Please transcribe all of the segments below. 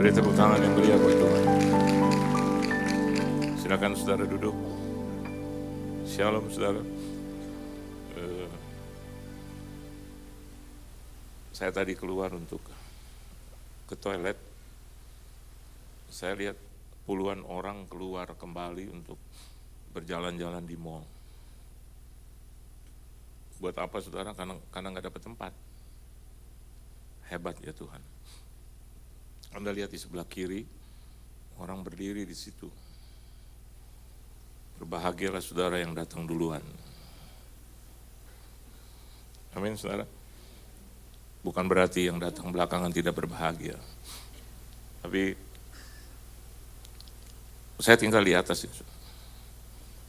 Beri tepuk tangan yang meriah buat Tuhan. Silakan saudara duduk. Shalom saudara. Saya tadi keluar untuk ke toilet. Saya lihat puluhan orang keluar kembali untuk berjalan-jalan di mall. Buat apa saudara? Karena nggak dapat tempat. Hebat ya Tuhan. Anda lihat di sebelah kiri, orang berdiri di situ. Berbahagialah saudara yang datang duluan. Amin saudara. Bukan berarti yang datang belakangan tidak berbahagia. Tapi saya tinggal di atas.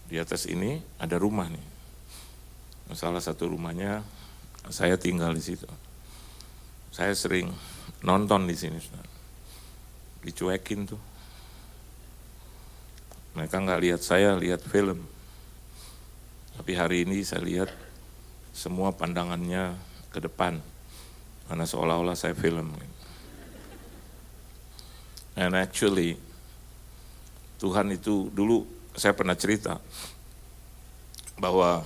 Di atas ini ada rumah nih. Salah satu rumahnya saya tinggal di situ. Saya sering nonton di sini, saudara. Dicuekin tuh. Mereka nggak lihat saya, lihat film. Tapi hari ini saya lihat semua pandangannya ke depan. Karena seolah-olah saya film. And actually, Tuhan itu dulu saya pernah cerita bahwa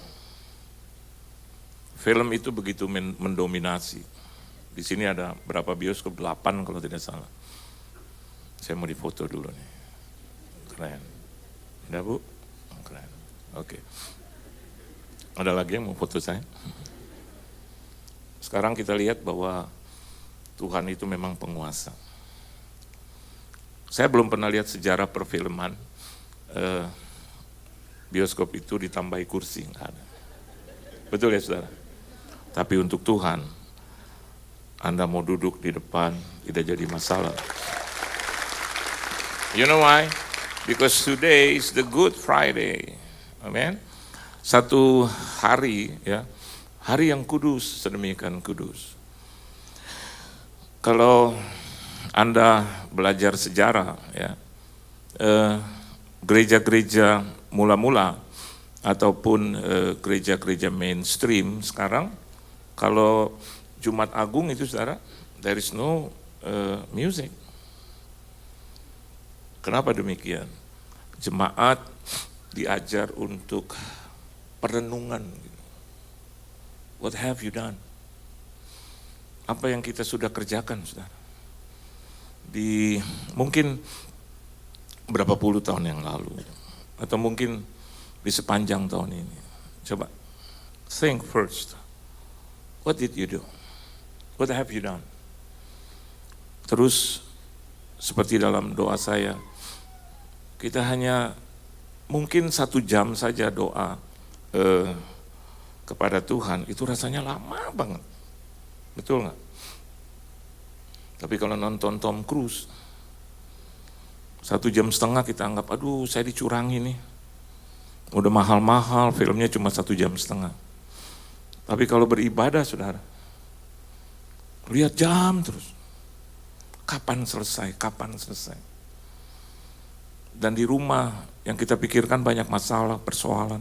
film itu begitu mendominasi. Di sini ada berapa bioskop? 8 kalau tidak salah. Saya mau difoto dulu nih. Keren. Ada Bu? Keren. Oke. Ada lagi yang mau foto saya? Sekarang kita lihat bahwa Tuhan itu memang penguasa. Saya belum pernah lihat sejarah perfilman bioskop itu ditambahi kursi, nggak ada. Betul ya saudara? Tapi untuk Tuhan, Anda mau duduk di depan tidak jadi masalah. You know why? Because today is the Good Friday. Amen. Satu hari ya, hari yang kudus, sedemikian kudus. Kalau Anda belajar sejarah ya, gereja-gereja mula-mula ataupun gereja-gereja mainstream sekarang, kalau Jumat Agung itu saudara, there is no music. Kenapa demikian? Jemaat diajar untuk perenungan. What have you done? Apa yang kita sudah kerjakan, saudara? Di mungkin berapa puluh tahun yang lalu, atau mungkin di sepanjang tahun ini. Coba, think first. What did you do? What have you done? Terus, seperti dalam doa saya, kita hanya mungkin 1 jam saja doa kepada Tuhan, itu rasanya lama banget. Betul nggak? Tapi kalau nonton Tom Cruise, 1,5 jam kita anggap, aduh saya dicurangi nih. Udah mahal-mahal, filmnya cuma 1,5 jam. Tapi kalau beribadah saudara, lihat jam terus. Kapan selesai, kapan selesai. Dan di rumah yang kita pikirkan banyak masalah, persoalan.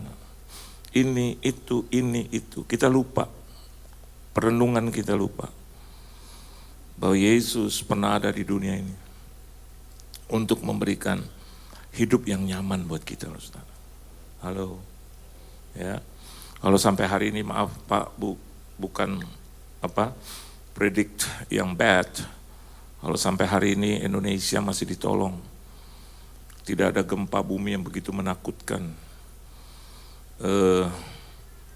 Ini, itu. Kita lupa. Perenungan kita lupa. Bahwa Yesus pernah ada di dunia ini. Untuk memberikan hidup yang nyaman buat kita, saudara. Halo. Ya. Kalau sampai hari ini, maaf Pak, Bu, bukan predict yang bad. Kalau sampai hari ini Indonesia masih ditolong. Tidak ada gempa bumi yang begitu menakutkan.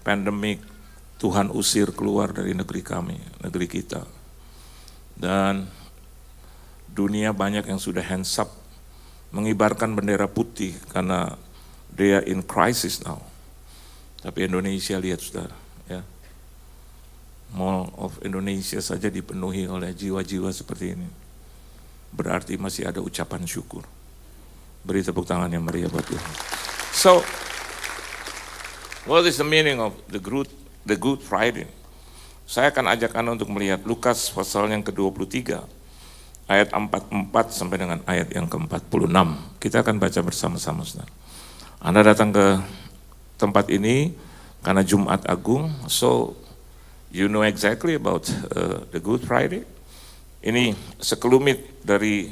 Pandemik, Tuhan usir keluar dari negeri kami, negeri kita. Dan dunia banyak yang sudah hands up, mengibarkan bendera putih karena they are in crisis now. Tapi Indonesia lihat saudara, ya. Mall of Indonesia saja dipenuhi oleh jiwa-jiwa seperti ini. Berarti masih ada ucapan syukur. Beri tepuk tangan yang meriah buat Tuhan. So, what is the meaning of the Good Friday? Saya akan ajak Anda untuk melihat Lukas pasal yang ke-23, ayat 44 sampai dengan ayat yang ke-46. Kita akan baca bersama-sama, saudara. Anda datang ke tempat ini karena Jumat Agung, so you know exactly about the Good Friday. Ini sekelumit dari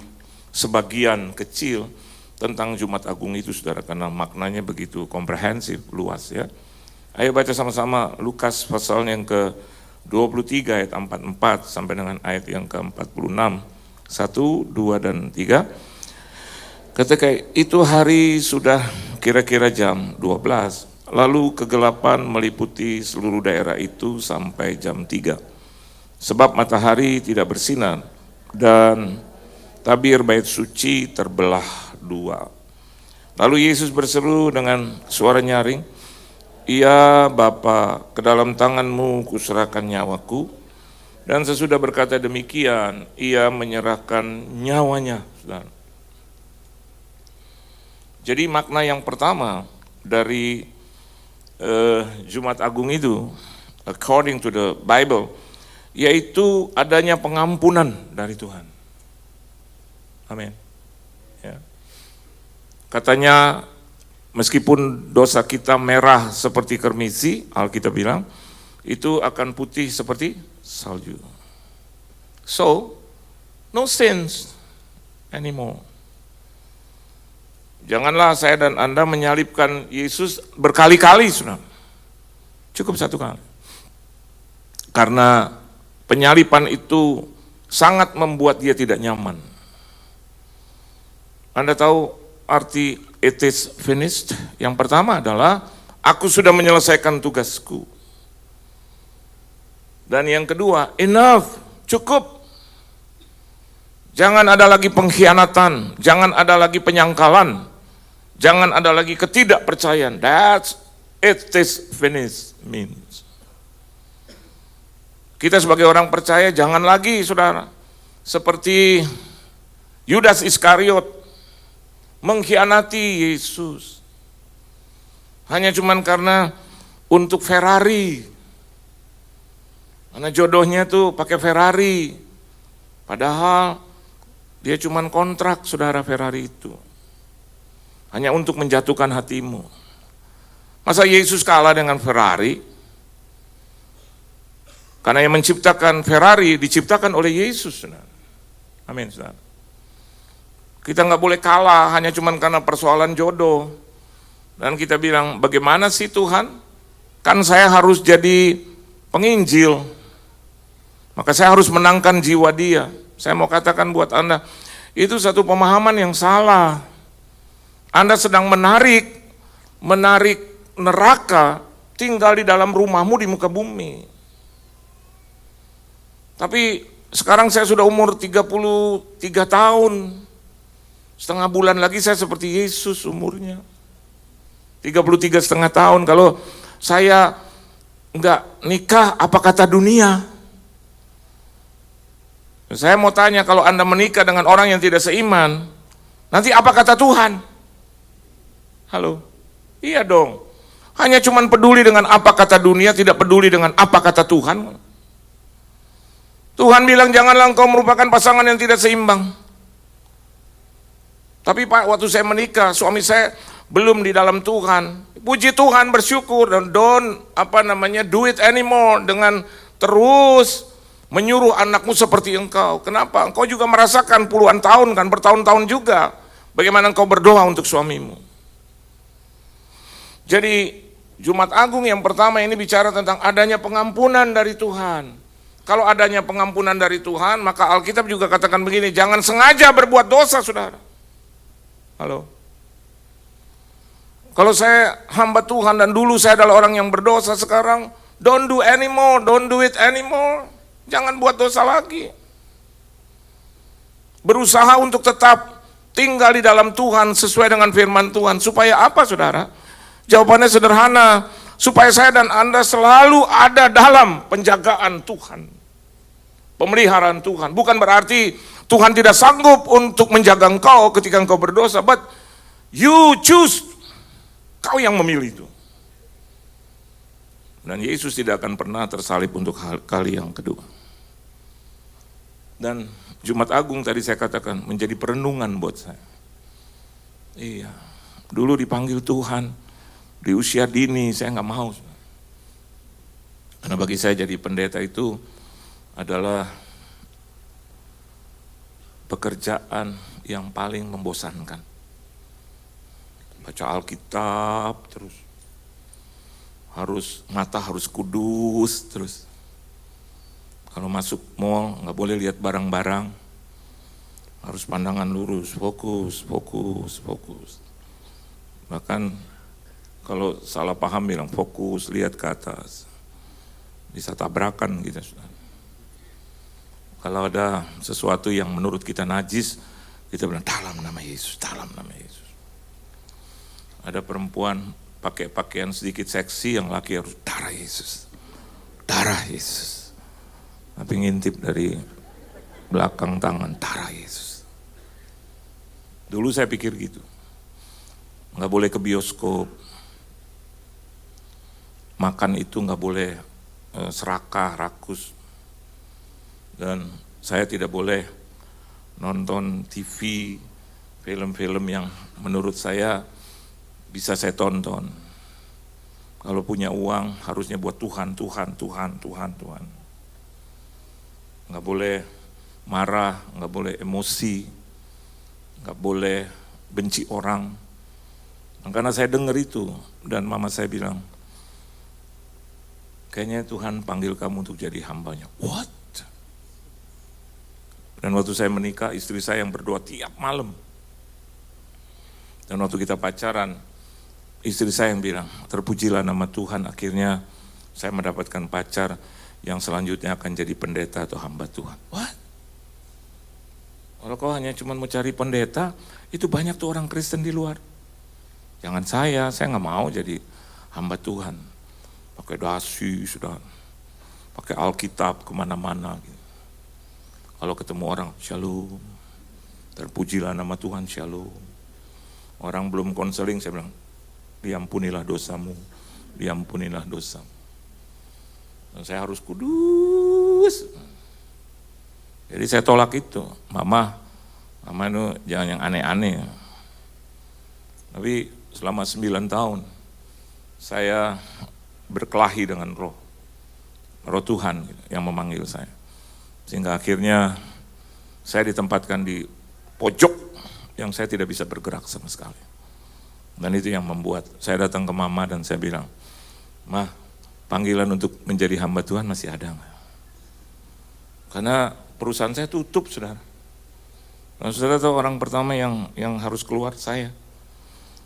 sebagian kecil tentang Jumat Agung itu, saudara, karena maknanya begitu komprehensif, luas ya. Ayo baca sama-sama Lukas pasal yang ke-23 ayat 44 sampai dengan ayat yang ke-46. 1, 2, dan 3. Ketika itu hari sudah kira-kira jam 12, lalu kegelapan meliputi seluruh daerah itu sampai jam 3. Sebab matahari tidak bersinar dan tabir bait suci terbelah dua. Lalu Yesus berseru dengan suara nyaring, "Ya Bapa, ke dalam tangan-Mu kuserahkan nyawaku." Dan sesudah berkata demikian, ia menyerahkan nyawanya. Jadi makna yang pertama dari Jumat Agung itu, according to the Bible, yaitu adanya pengampunan dari Tuhan. Amin. Ya. Katanya, meskipun dosa kita merah seperti kermisi, Alkitab bilang, itu akan putih seperti salju. So, no sins anymore. Janganlah saya dan Anda menyalibkan Yesus berkali-kali, saudara. Cukup satu kali. Karena penyaliban itu sangat membuat dia tidak nyaman. Anda tahu arti it is finished? Yang pertama adalah, aku sudah menyelesaikan tugasku. Dan yang kedua, enough, cukup. Jangan ada lagi pengkhianatan, jangan ada lagi penyangkalan, jangan ada lagi ketidakpercayaan. That's it is finished means. Kita sebagai orang percaya jangan lagi, saudara, seperti Yudas Iskariot mengkhianati Yesus. Hanya cuman karena untuk Ferrari. Karena jodohnya tuh pakai Ferrari. Padahal dia cuman kontrak, saudara, Ferrari itu. Hanya untuk menjatuhkan hatimu. Masa Yesus kalah dengan Ferrari? Karena yang menciptakan Ferrari diciptakan oleh Yesus, saudara. Amin, saudara. Kita nggak boleh kalah hanya cuman karena persoalan jodoh. Dan kita bilang, bagaimana sih Tuhan? Kan saya harus jadi penginjil. Maka saya harus menangkan jiwa dia. Saya mau katakan buat Anda, itu satu pemahaman yang salah. Anda sedang menarik neraka tinggal di dalam rumahmu di muka bumi. Tapi sekarang saya sudah umur 33 tahun. Setengah bulan lagi saya seperti Yesus umurnya. 33,5 tahun. Kalau saya enggak nikah, apa kata dunia? Saya mau tanya, kalau Anda menikah dengan orang yang tidak seiman, nanti apa kata Tuhan? Halo? Iya dong. Hanya cuman peduli dengan apa kata dunia, tidak peduli dengan apa kata Tuhan. Tuhan bilang, janganlah engkau merupakan pasangan yang tidak seimbang. Tapi Pak, waktu saya menikah, suami saya belum di dalam Tuhan. Puji Tuhan, bersyukur, dan don't do it anymore dengan terus menyuruh anakmu seperti engkau. Kenapa? Engkau juga merasakan puluhan tahun kan, bertahun-tahun juga. Bagaimana engkau berdoa untuk suamimu. Jadi Jumat Agung yang pertama ini bicara tentang adanya pengampunan dari Tuhan. Kalau adanya pengampunan dari Tuhan, maka Alkitab juga katakan begini, jangan sengaja berbuat dosa, saudara. Halo? Kalau saya hamba Tuhan dan dulu saya adalah orang yang berdosa, sekarang don't do anymore, don't do it anymore. Jangan buat dosa lagi. Berusaha untuk tetap tinggal di dalam Tuhan sesuai dengan firman Tuhan. Supaya apa, saudara? Jawabannya sederhana. Supaya saya dan Anda selalu ada dalam penjagaan Tuhan. Pemeliharaan Tuhan. Bukan berarti Tuhan tidak sanggup untuk menjaga engkau ketika engkau berdosa. But you choose. Kau yang memilih itu. Dan Yesus tidak akan pernah tersalib untuk kali yang kedua. Dan Jumat Agung tadi saya katakan menjadi perenungan buat saya. Iya, dulu dipanggil Tuhan di usia dini, saya nggak mau. Karena bagi saya jadi pendeta itu adalah pekerjaan yang paling membosankan. Baca Alkitab terus. Mata harus kudus terus. Kalau masuk mall nggak boleh lihat barang-barang. Harus pandangan lurus, fokus. Bahkan kalau salah paham bilang fokus, lihat ke atas. Bisa tabrakan gitu. Kalau ada sesuatu yang menurut kita najis, kita bilang dalam nama Yesus, dalam nama Yesus. Ada perempuan pakai pakaian sedikit seksi, yang laki harus darah Yesus. Darah Yesus. Tapi ngintip dari belakang tangan, darah Yesus. Dulu saya pikir gitu. Nggak boleh ke bioskop. Makan itu nggak boleh serakah, rakus. Dan saya tidak boleh nonton TV, film-film yang menurut saya bisa saya tonton. Kalau punya uang harusnya buat Tuhan. Nggak boleh marah, nggak boleh emosi, nggak boleh benci orang. Dan karena saya dengar itu, dan mama saya bilang, kayaknya Tuhan panggil kamu untuk jadi hambanya. What? Dan waktu saya menikah, istri saya yang berdoa tiap malam. Dan waktu kita pacaran, istri saya yang bilang, terpujilah nama Tuhan, akhirnya saya mendapatkan pacar yang selanjutnya akan jadi pendeta atau hamba Tuhan. What? Kalau kau hanya cuma mau cari pendeta, itu banyak tuh orang Kristen di luar. Jangan saya nggak mau jadi hamba Tuhan. Pakai dasi, sudah pakai Alkitab kemana-mana. Gitu. Kalau ketemu orang, shalom, terpujilah nama Tuhan, shalom. Orang belum konseling, saya bilang, diampunilah dosamu, diampunilah dosamu. Dan saya harus kudus. Jadi saya tolak itu. Mama itu jangan yang aneh-aneh. Tapi selama 9 tahun, saya berkelahi dengan roh Tuhan yang memanggil saya. Sehingga akhirnya saya ditempatkan di pojok yang saya tidak bisa bergerak sama sekali. Dan itu yang membuat saya datang ke mama dan saya bilang, Ma, panggilan untuk menjadi hamba Tuhan masih ada nggak? Karena perusahaan saya tutup, saudara. Dan saudara tahu orang pertama yang harus keluar saya.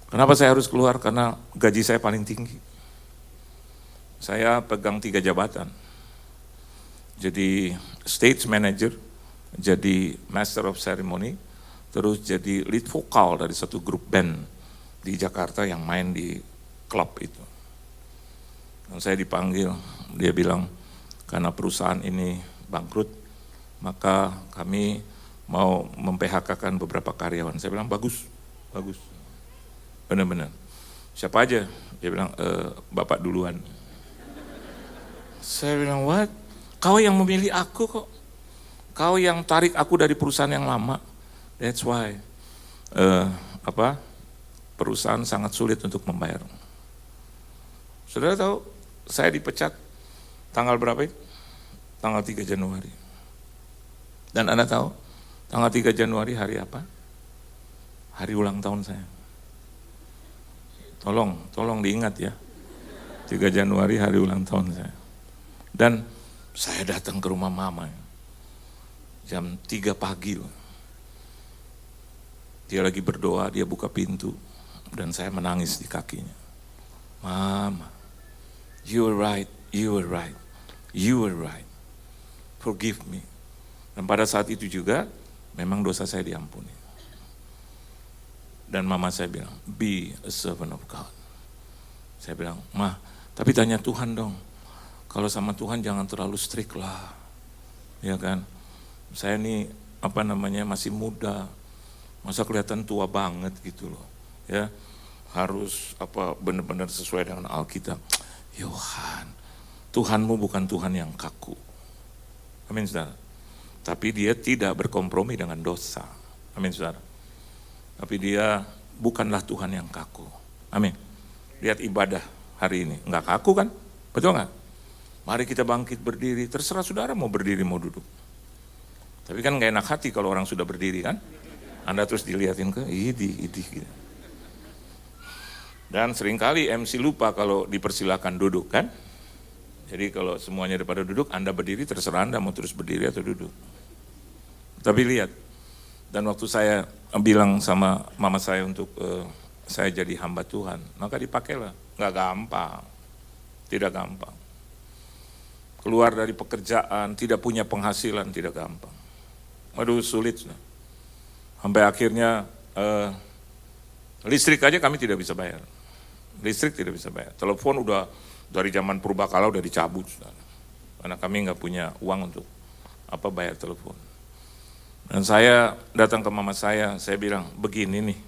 Kenapa saya harus keluar? Karena gaji saya paling tinggi. Saya pegang 3 jabatan. Jadi stage manager, jadi master of ceremony, terus jadi lead vokal dari satu grup band di Jakarta yang main di klub itu. Dan saya dipanggil, dia bilang, karena perusahaan ini bangkrut, maka kami mau mem-PHK-kan beberapa karyawan. Saya bilang, bagus, benar-benar. Siapa aja? Dia bilang, Bapak duluan. Saya bilang, what? Kau yang memilih aku kok. Kau yang tarik aku dari perusahaan yang lama. That's why perusahaan sangat sulit untuk membayar. Saudara tahu, saya dipecat tanggal berapa itu? Tanggal 3 Januari. Dan Anda tahu, tanggal 3 Januari hari apa? Hari ulang tahun saya. Tolong diingat ya. 3 Januari hari ulang tahun saya. Dan saya datang ke rumah mama. Jam 3 pagi. Dia lagi berdoa, dia buka pintu. Dan saya menangis di kakinya. Mama, you were right. Forgive me. Dan pada saat itu juga, memang dosa saya diampuni. Dan mama saya bilang, be a servant of God. Saya bilang, Ma, tapi tanya Tuhan dong. Kalau sama Tuhan jangan terlalu strict lah. Ya kan? Saya ini masih muda. Masa kelihatan tua banget gitu loh. Ya. Harus benar-benar sesuai dengan Alkitab. Yohan, Tuhanmu bukan Tuhan yang kaku. Amin, saudara. Tapi dia tidak berkompromi dengan dosa. Amin, saudara. Tapi dia bukanlah Tuhan yang kaku. Amin. Lihat ibadah hari ini. Enggak kaku kan? Betul enggak? Mari kita bangkit berdiri. Terserah saudara mau berdiri mau duduk. Tapi kan enggak enak hati kalau orang sudah berdiri kan? Anda terus dilihatin ke, idi. Gitu. Dan seringkali MC lupa kalau dipersilakan duduk kan. Jadi kalau semuanya daripada duduk, Anda berdiri terserah Anda mau terus berdiri atau duduk. Tapi lihat, dan waktu saya bilang sama mama saya untuk saya jadi hamba Tuhan, maka dipakailah. Nggak gampang, tidak gampang. Keluar dari pekerjaan, tidak punya penghasilan, tidak gampang. Waduh sulit. Sampai akhirnya listrik aja kami tidak bisa bayar. Listrik tidak bisa bayar. Telepon udah dari zaman purbakala udah dicabut. Karena kami nggak punya uang untuk bayar telepon. Dan saya datang ke mama saya bilang, begini nih,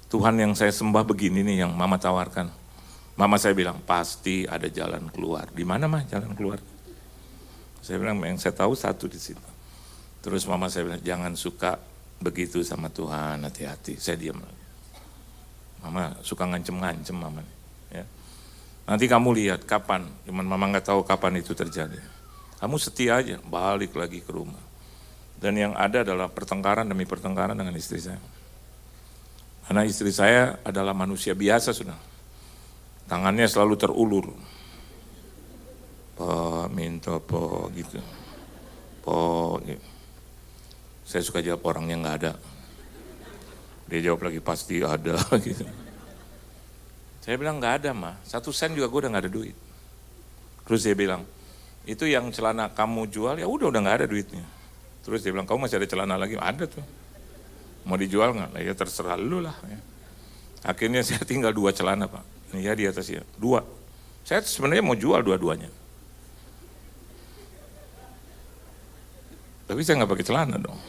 Tuhan yang saya sembah begini nih yang mama tawarkan. Mama saya bilang, pasti ada jalan keluar. Di mana mah jalan keluar? Saya bilang, yang saya tahu satu di situ. Terus mama saya bilang, jangan suka begitu sama Tuhan, hati-hati. Saya diam lagi. Mama suka ngancem-ngancem mama. Ya. Nanti kamu lihat kapan, cuman mama nggak tahu kapan itu terjadi. Kamu setia aja, balik lagi ke rumah. Dan yang ada adalah pertengkaran demi pertengkaran dengan istri saya. Karena istri saya adalah manusia biasa sudah. Tangannya selalu terulur. Minta gitu. Gitu. Saya suka jawab orangnya nggak ada. Dia jawab lagi pasti ada gitu. Saya bilang nggak ada mah, 1 sen juga gue udah nggak ada duit. Terus dia bilang, itu yang celana kamu jual ya udah nggak ada duitnya. Terus dia bilang, kamu masih ada celana lagi? Ada tuh. Mau dijual nggak? Ya terserah lu lah. Ya. Akhirnya saya tinggal 2 celana Pak. Ini ya di atas ya, 2. Saya sebenarnya mau jual dua-duanya. Tapi saya nggak pakai celana dong.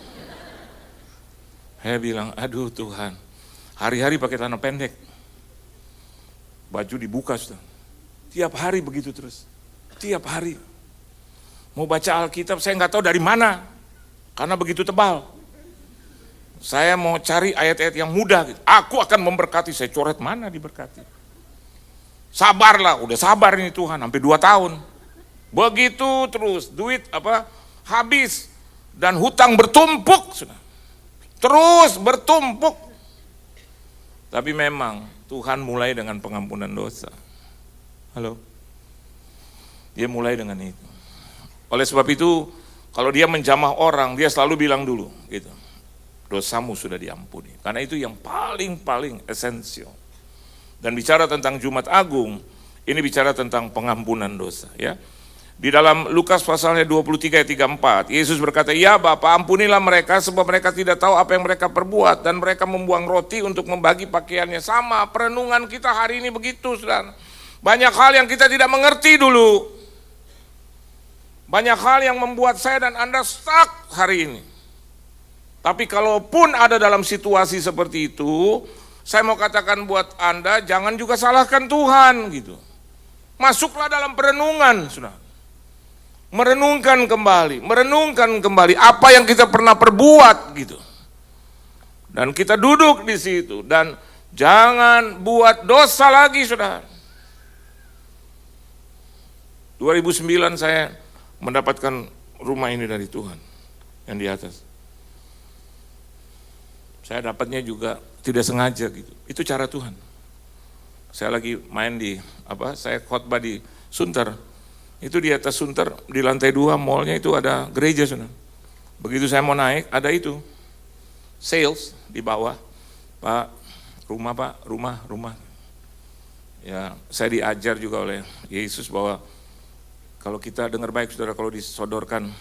Saya bilang, aduh Tuhan, hari-hari pakai celana pendek. Baju dibuka sudah. Tiap hari begitu terus. Tiap hari. Mau baca Alkitab saya nggak tahu dari mana. Karena begitu tebal. Saya mau cari ayat-ayat yang mudah. Gitu. Aku akan memberkati, saya coret mana diberkati. Sabarlah, udah sabar ini Tuhan, sampai 2 tahun. Begitu terus, duit habis. Dan hutang bertumpuk. Sudah. Terus bertumpuk. Tapi memang Tuhan mulai dengan pengampunan dosa. Halo? Dia mulai dengan itu. Oleh sebab itu, kalau dia menjamah orang, dia selalu bilang dulu, gitu. Dosamu sudah diampuni. Karena itu yang paling esensial. Dan bicara tentang Jumat Agung, ini bicara tentang pengampunan dosa, ya. Di dalam Lukas pasalnya 23 ayat 34, Yesus berkata, ya Bapa ampunilah mereka sebab mereka tidak tahu apa yang mereka perbuat. Dan mereka membuang roti untuk membagi pakaiannya. Sama perenungan kita hari ini begitu, saudara. Banyak hal yang kita tidak mengerti dulu. Banyak hal yang membuat saya dan Anda stuck hari ini. Tapi kalaupun ada dalam situasi seperti itu, saya mau katakan buat Anda, jangan juga salahkan Tuhan gitu. Masuklah dalam perenungan, saudara. Merenungkan kembali apa yang kita pernah perbuat gitu. Dan kita duduk di situ dan jangan buat dosa lagi, saudara. 2009 saya mendapatkan rumah ini dari Tuhan yang di atas. Saya dapatnya juga tidak sengaja gitu. Itu cara Tuhan. Saya lagi main saya khotbah di Sunter. Itu di atas Sunter, di lantai 2 mallnya itu ada gereja. Saudara. Begitu saya mau naik, ada itu. Sales di bawah. Pak, rumah. Ya, saya diajar juga oleh Yesus bahwa kalau kita dengar baik saudara, kalau disodorkan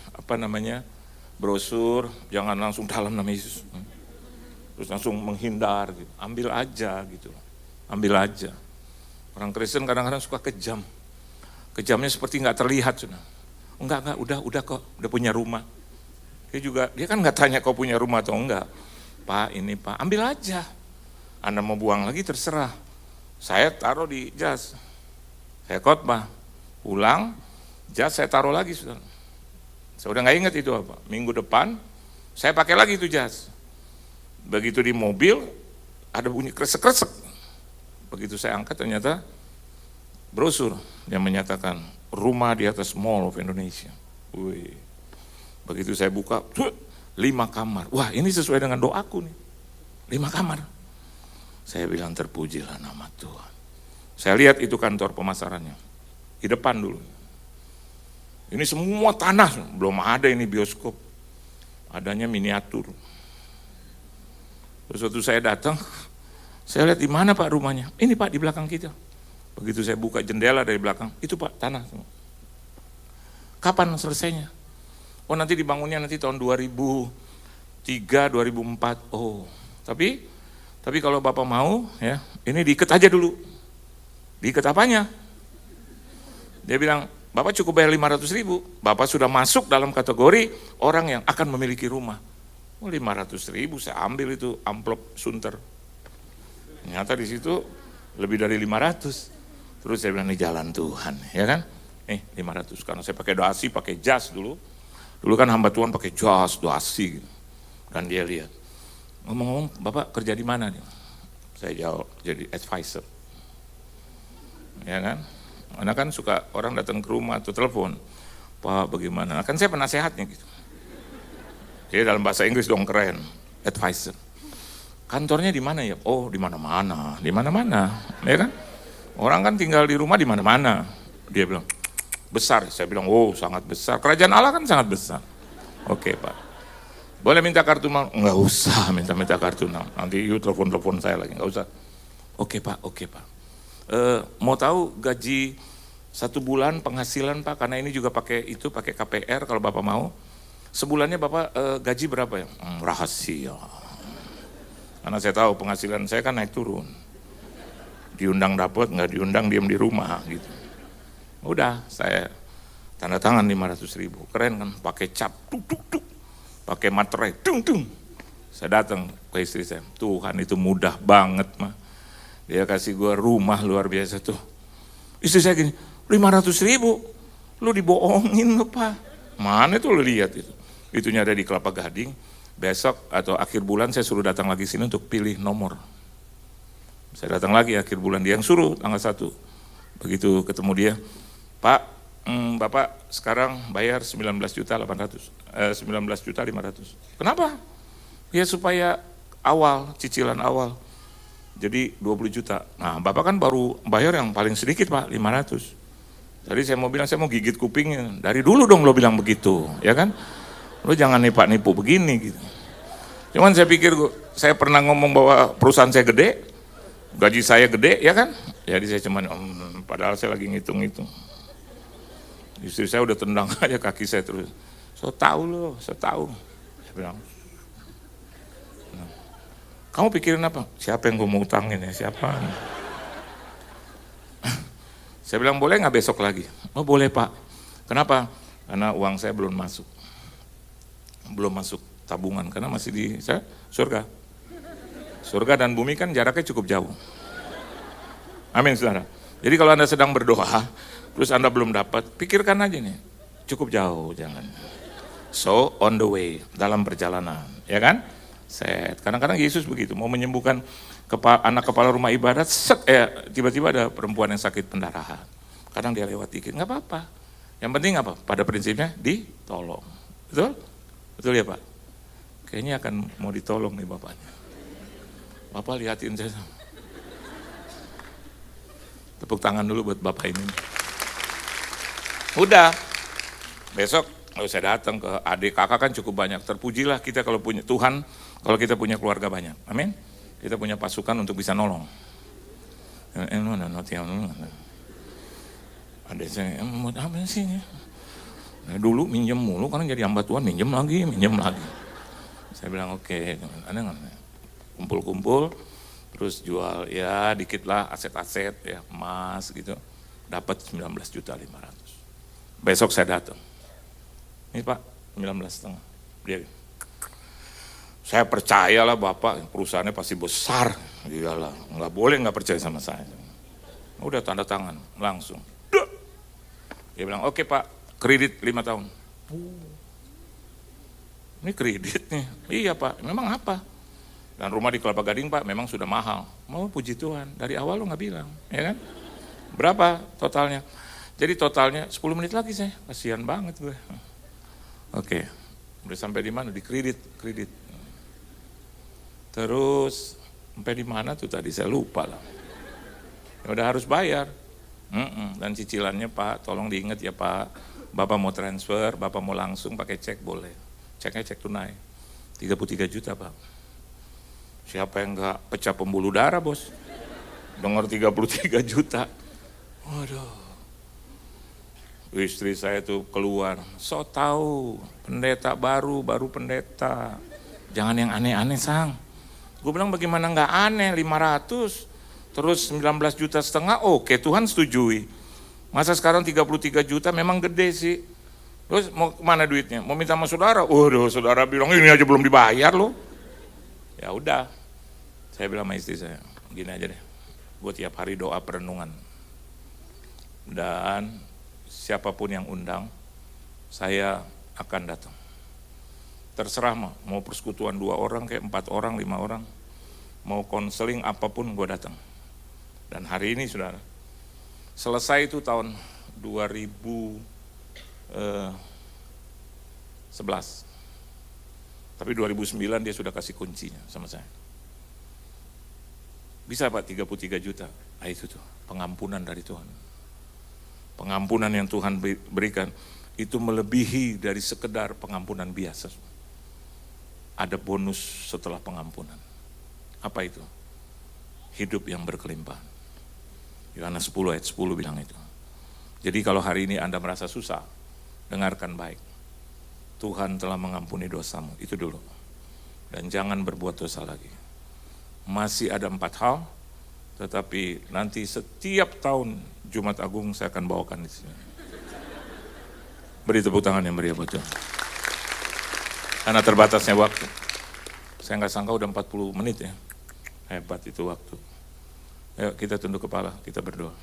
brosur, jangan langsung dalam nama Yesus. Terus langsung menghindar gitu. Ambil aja gitu. Ambil aja. Orang Kristen kadang-kadang suka kejam. Kejamnya seperti nggak terlihat, saudara. Enggak, udah kok, udah punya rumah. Dia kan nggak tanya kau punya rumah atau enggak. Pak, ini Pak, ambil aja. Anda mau buang lagi terserah. Saya taruh di jas. Saya khotbah. Pulang, jas saya taruh lagi, saudara. Saya udah nggak ingat itu apa. Minggu depan, saya pakai lagi itu jas. Begitu di mobil, ada bunyi kresek-kresek. Begitu saya angkat ternyata brosur yang menyatakan rumah di atas Mall of Indonesia. Wih. Begitu saya buka, 5 kamar. Wah, ini sesuai dengan doaku nih. 5 kamar. Saya bilang terpujilah nama Tuhan. Saya lihat itu kantor pemasarannya. Di depan dulu. Ini semua tanah, belum ada ini bioskop. Adanya miniatur. Terus waktu saya datang, saya lihat di mana Pak rumahnya. Ini Pak di belakang kita. Begitu saya buka jendela dari belakang, itu Pak tanah. Kapan selesainya? Oh nanti dibangunnya nanti tahun 2003, 2004. Oh, tapi kalau Bapak mau ya, ini diikat aja dulu. Diikat apanya? Dia bilang, Bapak cukup bayar 500.000. Bapak sudah masuk dalam kategori orang yang akan memiliki rumah. Oh 500.000 saya ambil itu amplop sunter. Ternyata di situ lebih dari 500. Terus saya bilang, ini jalan Tuhan, ya kan? 500, karena saya pakai dasi, pakai jas dulu. Dulu kan hamba Tuhan pakai jas, dasi. Gitu. Dan dia lihat, ngomong-ngomong, Bapak kerja di mana? Saya jawab, jadi advisor. Ya kan? Karena kan suka orang datang ke rumah atau telepon, Pak bagaimana? Kan saya penasehatnya gitu. Jadi dalam bahasa Inggris dong keren, advisor. Kantornya di mana ya? Oh di mana-mana, ya kan? Orang kan tinggal di rumah di mana-mana. Dia bilang, besar. Saya bilang, oh sangat besar. Kerajaan Allah kan sangat besar. Oke Pak. Boleh minta kartu mal? Enggak usah minta kartu mal. Nanti you telepon saya lagi, enggak usah. Oke Pak. Mau tahu gaji 1 bulan penghasilan Pak? Karena ini juga pakai KPR kalau Bapak mau. Sebulannya Bapak gaji berapa ya? Rahasia. Karena saya tahu penghasilan saya kan naik turun. Diundang dapat, nggak diundang diam di rumah gitu. Udah, saya tanda tangan 500.000. Keren kan, pakai cap, tuk, pakai materai, tung. Saya datang ke istri saya, Tuhan itu mudah banget mah. Dia kasih gua rumah luar biasa tuh. Istri saya gini, 500.000, lu dibohongin lu Pak. Mana tuh lu lihat itu? Itunya ada di Kelapa Gading. Besok atau akhir bulan saya suruh datang lagi sini untuk pilih nomor. Saya datang lagi akhir bulan, dia yang suruh tanggal 1. Begitu ketemu dia, Pak, Bapak sekarang bayar 19.500.000. Kenapa? Ya supaya cicilan awal. Jadi 20 juta. Nah Bapak kan baru bayar yang paling sedikit Pak, 500. Tadi saya mau bilang, saya mau gigit kupingnya. Dari dulu dong lo bilang begitu, ya kan? Lo jangan nipu begini gitu. Cuman saya pikir, saya pernah ngomong bahwa perusahaan saya gede, gaji saya gede, ya kan? Jadi saya cuman, padahal saya lagi ngitung-ngitung. Istri saya udah tendang aja kaki saya terus. So tahu. Saya bilang, kamu pikirin apa? Siapa yang gue mau utangin ya? Siapa? Saya bilang, boleh nggak besok lagi? Oh boleh Pak. Kenapa? Karena uang saya belum masuk tabungan, karena masih di surga. Surga dan bumi kan jaraknya cukup jauh. Amin saudara. Jadi kalau Anda sedang berdoa, terus Anda belum dapat, pikirkan aja nih, cukup jauh, jangan. So on the way, dalam perjalanan, ya kan? Kadang-kadang Yesus begitu, mau menyembuhkan anak kepala rumah ibadat, tiba-tiba ada perempuan yang sakit pendarahan. Kadang dia lewat dikit, nggak apa-apa. Yang penting apa? Pada prinsipnya ditolong. Betul ya Pak? Kayaknya akan mau ditolong nih Bapaknya. Bapak lihatin saya. Tepuk tangan dulu buat Bapak ini. Udah, besok kalau saya datang ke adik kakak kan cukup banyak. Terpujilah kita kalau punya Tuhan, kalau kita punya keluarga banyak. Amin. Kita punya pasukan untuk bisa nolong. Ada saya, mau apa sih? Nah, dulu minjem mulu, karena jadi hamba Tuhan minjem lagi. Saya bilang oke, Anda kumpul-kumpul, terus jual ya dikit lah aset-aset ya emas gitu, dapat 19.500.000. Besok saya datang, ini Pak 19,5. Dia, saya percayalah Bapak perusahaannya pasti besar, iyalah nggak boleh nggak percaya sama saya. Udah tanda tangan langsung. Dia bilang oke Pak. Kredit 5 tahun. Ini kredit nih. Iya Pak, memang apa? Dan rumah di Kelapa Gading Pak memang sudah mahal. Mau puji Tuhan, dari awal lo nggak bilang, ya kan? Berapa totalnya? Jadi totalnya 10 menit lagi saya, kasihan banget gue. Oke, Udah sampai di mana? Di kredit. Terus sampai di mana tuh tadi, saya lupa lah. Ya udah harus bayar. Dan cicilannya Pak, tolong diingat ya Pak, Bapak mau transfer, Bapak mau langsung pakai cek boleh. Ceknya cek tunai, 33 juta Pak. Siapa yang enggak pecah pembuluh darah bos? Dengar 33 juta. Waduh. Istri saya tuh keluar, so tahu pendeta baru pendeta. Jangan yang aneh-aneh sang. Gue bilang bagaimana nggak aneh, 500, terus 19,5 juta, oke Tuhan setujui. Masa sekarang 33 juta memang gede sih. Terus mau kemana duitnya? Mau minta sama saudara? Waduh, saudara bilang ini aja belum dibayar loh. Ya udah, saya bilang sama istri saya, gini aja deh, gue tiap hari doa perenungan. Dan siapapun yang undang, saya akan datang. Terserah mau persekutuan 2 orang, kayak 4 orang, 5 orang, mau konseling apapun gue datang. Dan hari ini saudara, selesai itu tahun 2011. Tapi 2009 dia sudah kasih kuncinya sama saya. Bisa Pak 33 juta, itu tuh pengampunan dari Tuhan. Pengampunan yang Tuhan berikan itu melebihi dari sekedar pengampunan biasa. Ada bonus setelah pengampunan. Apa itu? Hidup yang berkelimpahan. Yohanes 10 ayat 10 bilang itu. Jadi kalau hari ini Anda merasa susah, dengarkan baik. Tuhan telah mengampuni dosamu, itu dulu. Dan jangan berbuat dosa lagi. Masih ada 4 hal, tetapi nanti setiap tahun Jumat Agung saya akan bawakan di sini. Beri tepuk tangan yang meriah buat Tuhan. Karena terbatasnya waktu. Saya nggak sangka udah 40 menit ya. Hebat itu waktu. Ayo kita tunduk kepala, kita berdoa.